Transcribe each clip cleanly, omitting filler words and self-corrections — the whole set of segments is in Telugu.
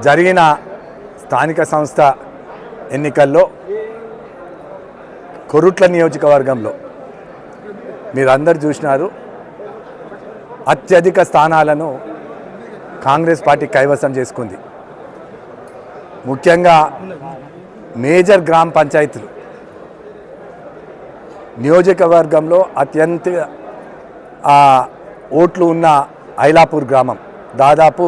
జరిగిన స్థానిక సంస్థ ఎన్నికల్లో కొరుట్ల నియోజకవర్గంలో మీరందరూ చూసినారు, అత్యధిక స్థానాలను కాంగ్రెస్ పార్టీ కైవసం చేసుకుంది. ముఖ్యంగా మేజర్ గ్రామ పంచాయతీలు నియోజకవర్గంలో అత్యంత ఓట్లు ఉన్న ఐలాపూర్ గ్రామం, దాదాపు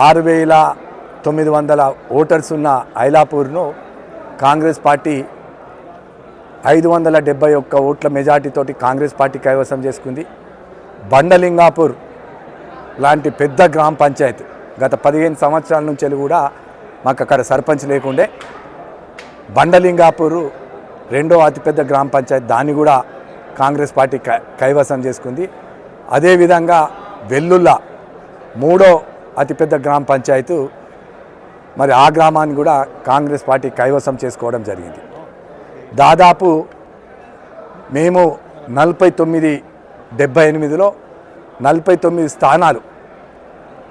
6,900 ఓటర్స్ ఉన్న ఐలాపూర్ను కాంగ్రెస్ పార్టీ 571 ఓట్ల మెజార్టీతోటి కాంగ్రెస్ పార్టీ కైవసం చేసుకుంది. బండలింగాపూర్ లాంటి పెద్ద గ్రామ పంచాయతీ గత 15 సంవత్సరాల నుంచి కూడా మాకు అక్కడ సర్పంచ్ లేకుండే. బండలింగాపూర్ రెండో అతిపెద్ద గ్రామ పంచాయతీ, దాన్ని కూడా కాంగ్రెస్ పార్టీ కైవసం చేసుకుంది. అదేవిధంగా వెల్లుల్ల మూడో అతిపెద్ద గ్రామ పంచాయతీ, మరి ఆ గ్రామాన్ని కూడా కాంగ్రెస్ పార్టీ కైవసం చేసుకోవడం జరిగింది. దాదాపు మేము 49-78లో 49 స్థానాలు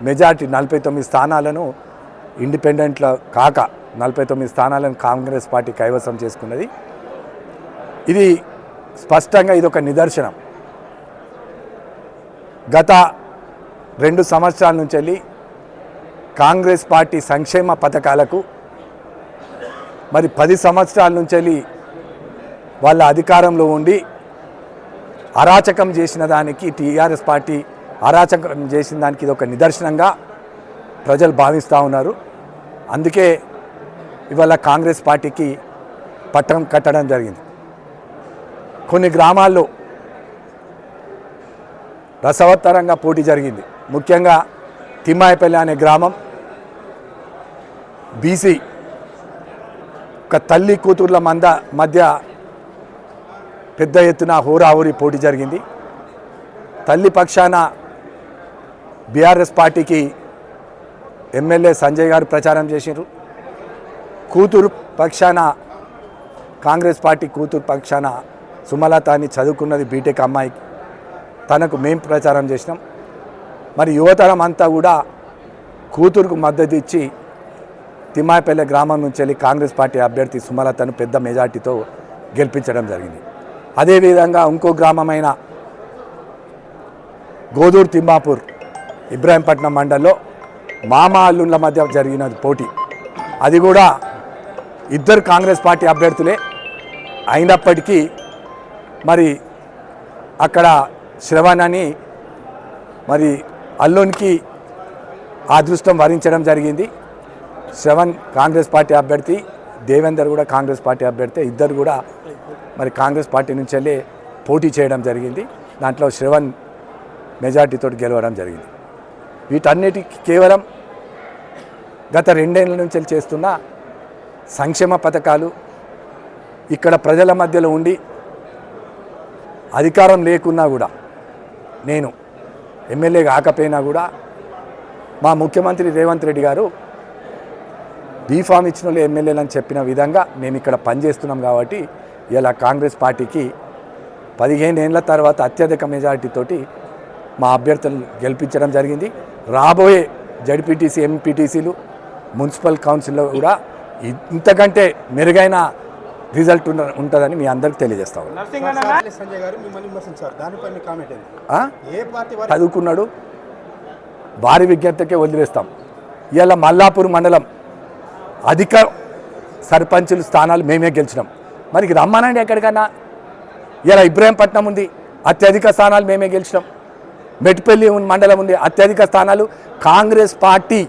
మెజార్టీ, 49 స్థానాలను ఇండిపెండెంట్లో కాక 49 స్థానాలను కాంగ్రెస్ పార్టీ కైవసం చేసుకున్నది. ఇది స్పష్టంగా ఇదొక నిదర్శనం. గత 2 సంవత్సరాల నుంచి వెళ్ళి కాంగ్రెస్ పార్టీ సంక్షేమ పథకాలకు, మరి 10 సంవత్సరాల నుంచి వెళ్ళి వాళ్ళ అధికారంలో ఉండి అరాచకం చేసిన దానికి, టీఆర్ఎస్ పార్టీ అరాచకం చేసిన దానికి ఇది ఒక నిదర్శనంగా ప్రజలు భావిస్తూ ఉన్నారు. అందుకే ఇవాళ కాంగ్రెస్ పార్టీకి పట్టం కట్టడం జరిగింది. కొన్ని గ్రామాల్లో రసవత్తరంగా పోటీ జరిగింది. ముఖ్యంగా తిమ్మాయిపల్లి అనే గ్రామం బీసీ ఒక తల్లి కూతుర్ల మధ్య పెద్ద ఎత్తున హోరాహోరీ పోటీ జరిగింది. తల్లి పక్షాన బీఆర్ఎస్ పార్టీకి ఎమ్మెల్యే సంజయ్ గారు ప్రచారం చేశారు. కూతురు పక్షాన కాంగ్రెస్ పార్టీ కూతురు పక్షాన సుమలత అని చదువుకున్నది బీటెక్ అమ్మాయి, తనకు మేము ప్రచారం చేసినాం. మరి యువతరం అంతా కూడా కూతురుకు మద్దతు ఇచ్చి తిమ్మాయిపల్లె గ్రామం నుంచి వెళ్ళి కాంగ్రెస్ పార్టీ అభ్యర్థి సుమలతను పెద్ద మెజార్టీతో గెలిపించడం జరిగింది. అదేవిధంగా ఇంకో గ్రామమైన గోదూరు తిమ్మాపూర్ ఇబ్రాహీంపట్నం మండలంలో మామ అల్లుళ్ళ మధ్య జరిగిన పోటీ, అది కూడా ఇద్దరు కాంగ్రెస్ పార్టీ అభ్యర్థులే అయినప్పటికీ మరి అక్కడ శ్రవణ్ అని మరి అల్లునికి అదృష్టం వరించడం జరిగింది. శ్రవణ్ కాంగ్రెస్ పార్టీ అభ్యర్థి, దేవేందర్ కూడా కాంగ్రెస్ పార్టీ అభ్యర్థి, ఇద్దరు కూడా మరి కాంగ్రెస్ పార్టీ నుంచి వెళ్ళి పోటీ చేయడం జరిగింది. దాంట్లో శ్రవణ్ మెజార్టీతో గెలవడం జరిగింది. వీటన్నిటికీ కేవలం గత 2 ఏళ్ల నుంచి చేస్తున్న సంక్షేమ పథకాలు, ఇక్కడ ప్రజల మధ్యలో ఉండి అధికారం లేకున్నా కూడా, నేను ఎమ్మెల్యే కాకపోయినా కూడా మా ముఖ్యమంత్రి రేవంత్ రెడ్డి గారు బీఫామ్ ఇచ్చిన వాళ్ళు ఎమ్మెల్యేలు అని చెప్పిన విధంగా మేము ఇక్కడ పనిచేస్తున్నాం. కాబట్టి ఇలా కాంగ్రెస్ పార్టీకి 15 ఏళ్ల తర్వాత అత్యధిక మెజారిటీతోటి మా అభ్యర్థులను గెలిపించడం జరిగింది. రాబోయే జడ్పీటీసీ, ఎంపీటీసీలు, మున్సిపల్ కౌన్సిల్లో కూడా ఇంతకంటే మెరుగైన రిజల్ట్ ఉంటుందని మీ అందరికి తెలియజేస్తాం. చదువుకున్నాడు, భారీ విజ్ఞప్తికే వదిలేస్తాం. ఇవాళ మల్లాపూర్ మండలం అధిక సర్పంచుల స్థానాలు మేమే గెలిచినాం. మరి రమ్మనండి ఎక్కడికన్నా. ఇలా ఇబ్రాహీంపట్నం ఉంది, అత్యధిక స్థానాలు మేమే గెలిచినాం. మెట్పల్లి మండలం ఉంది, అత్యధిక స్థానాలు కాంగ్రెస్ పార్టీ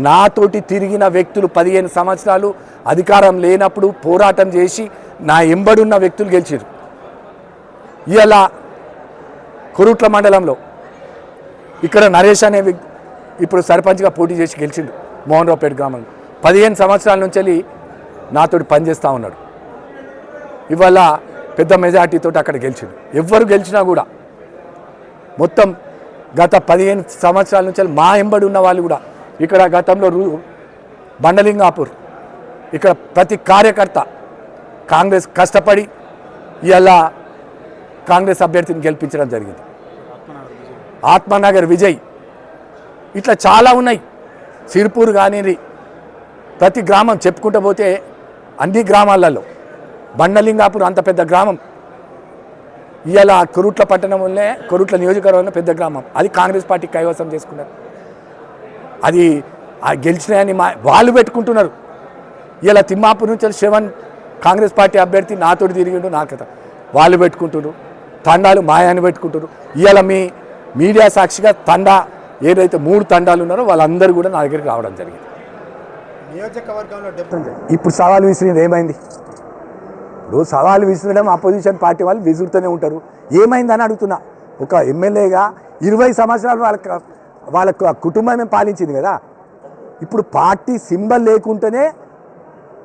నాతోటి తిరిగిన వ్యక్తులు 15 సంవత్సరాలు అధికారం లేనప్పుడు పోరాటం చేసి నా ఎంబడున్న వ్యక్తులు గెలిచారు. ఇలా కొరుట్ల మండలంలో ఇక్కడ నరేష్ అనే ఇప్పుడు సర్పంచ్గా పోటీ చేసి గెలిచిండు. మోహన్ రావుపేట గ్రామంలో 15 సంవత్సరాల నుంచి వెళ్ళి నాతోటి పనిచేస్తూ ఉన్నాడు. ఇవాళ పెద్ద మెజార్టీతో అక్కడ గెలిచిండు. ఎవ్వరు గెలిచినా కూడా మొత్తం గత 15 సంవత్సరాల నుంచి మా ఎంబడి ఉన్న వాళ్ళు కూడా ఇక్కడ గతంలో బండలింగాపూర్ ఇక్కడ ప్రతి కార్యకర్త కాంగ్రెస్ కష్టపడి ఇలా కాంగ్రెస్ అభ్యర్థిని గెలిపించడం జరిగింది. ఆత్మనగర్ విజయ్, ఇట్లా చాలా ఉన్నాయి. సిర్పూర్ కానీ ప్రతి గ్రామం చెప్పుకుంటూ పోతే అన్ని గ్రామాలలో బండలింగాపూర్ అంత పెద్ద గ్రామం, ఇవాళ కొరుట్ల పట్టణంలోనే కొరుట్ల నియోజకవర్గంలో పెద్ద గ్రామం, అది కాంగ్రెస్ పార్టీ కైవసం చేసుకున్నారు. అది గెలిచినాయని వాళ్ళు పెట్టుకుంటున్నారు. ఇలా తిమ్మాపూర్ నుంచి శ్రవణ్ కాంగ్రెస్ పార్టీ అభ్యర్థి నాతోటి తిరిగిండు, నా కథ వాళ్ళు పెట్టుకుంటున్నారు. తండాలు మాయాన్ని పెట్టుకుంటారు. ఇవాళ మీ మీడియా సాక్షిగా తండా ఏదైతే 3 తండాలు ఉన్నారో వాళ్ళందరూ కూడా నా దగ్గరికి రావడం జరిగింది. నియోజకవర్గంలో ఇప్పుడు సవాలు విసిరింది ఏమైంది? ఇప్పుడు సవాలు విసిరడం అపోజిషన్ పార్టీ వాళ్ళు విసురుతూనే ఉంటారు. ఏమైందని అడుగుతున్నా. ఒక ఎమ్మెల్యేగా 20 సంవత్సరాలు వాళ్ళ కుటుంబమే పాలించింది కదా. ఇప్పుడు పార్టీ సింబల్ లేకుంటేనే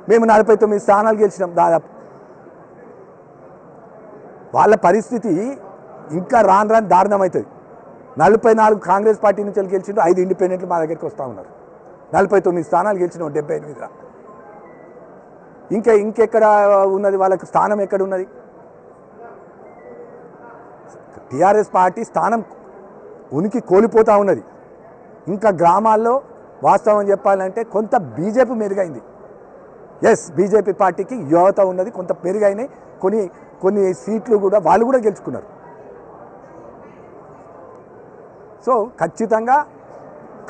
మేము 49 స్థానాలు గెలిచినాం దాదాపు. వాళ్ళ పరిస్థితి ఇంకా రాను రాను దారుణం అవుతుంది. 44 కాంగ్రెస్ పార్టీ నుంచి గెలిచిండు, 5 ఇండిపెండెంట్లు మా దగ్గరికి వస్తూ ఉన్నారు. 49 స్థానాలు గెలిచినాం 78. ఇంకెక్కడ ఉన్నది వాళ్ళకి స్థానం? ఎక్కడ ఉన్నది? టీఆర్ఎస్ పార్టీ స్థానం ఉనికి కోల్పోతూ ఉన్నది. ఇంకా గ్రామాల్లో వాస్తవం చెప్పాలంటే కొంత బీజేపీ మెరుగైంది. ఎస్, బీజేపీ పార్టీకి యువత ఉన్నది, కొంత మెరుగైనాయి. కొన్ని సీట్లు కూడా వాళ్ళు కూడా గెలుచుకున్నారు. సో ఖచ్చితంగా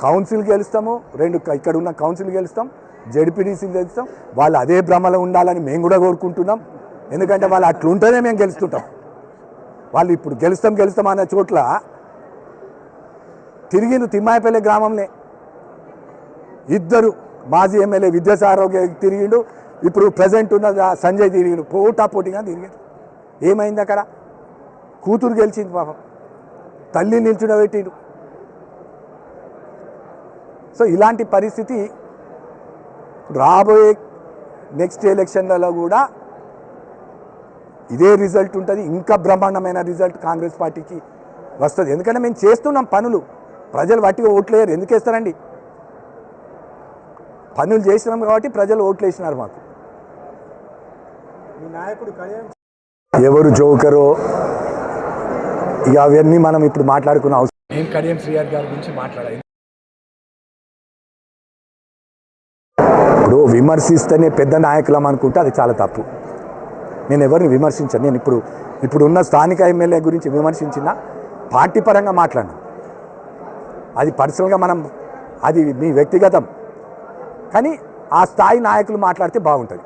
కౌన్సిల్ గెలుస్తాము, 2 ఇక్కడ ఉన్న కౌన్సిల్ గెలుస్తాం, జెడ్పీటీసీలు గెలుస్తాం. వాళ్ళు అదే భ్రమలో ఉండాలని మేము కూడా కోరుకుంటున్నాం. ఎందుకంటే వాళ్ళు అట్లుంటేనే మేము గెలుస్తుంటాం. వాళ్ళు ఇప్పుడు గెలుస్తాం అనే చోట్ల తిరిగిండు. తిమ్మాయిపల్లి గ్రామంలో 2 మాజీ ఎమ్మెల్యే విద్యాసారోగ్య తిరిగిండు, ఇప్పుడు ప్రజెంట్ ఉన్న సంజయ్ తిరిగిండు, పోటాపోటీగా తిరిగాడు. ఏమైంది అక్కడ? కూతురు గెలిచింది పాపం, తల్లి నిల్చుడబెట్టిండు. సో ఇలాంటి పరిస్థితి రాబోయే నెక్స్ట్ ఎలక్షన్లలో కూడా ఇదే రిజల్ట్ ఉంటుంది. ఇంకా బ్రహ్మాండమైన రిజల్ట్ కాంగ్రెస్ పార్టీకి వస్తుంది. ఎందుకంటే మేము చేస్తున్నాం పనులు. ప్రజలు వట్టిగా ఓట్లేయరు. ఎందుకు వేస్తారండి? పనులు చేసినాం కాబట్టి ప్రజలు ఓట్లు వేసినారు మాకు. మీ నాయకుడు ఎవరు జోకరో ఇక అవన్నీ మనం ఇప్పుడు మాట్లాడుకున్న అవసరం. నేను కడియం శ్రీహరి గారి గురించి మాట్లాడాలి. ఇప్పుడు విమర్శిస్తేనే పెద్ద నాయకులం అనుకుంటే అది చాలా తప్పు. నేను ఎవరిని విమర్శించాను. నేను ఇప్పుడున్న స్థానిక ఎమ్మెల్యే గురించి విమర్శించిన పార్టీ పరంగా మాట్లాడినా, అది పర్సనల్గా అది మీ వ్యక్తిగతం. కానీ ఆ స్థాయి నాయకులు మాట్లాడితే బాగుంటుంది.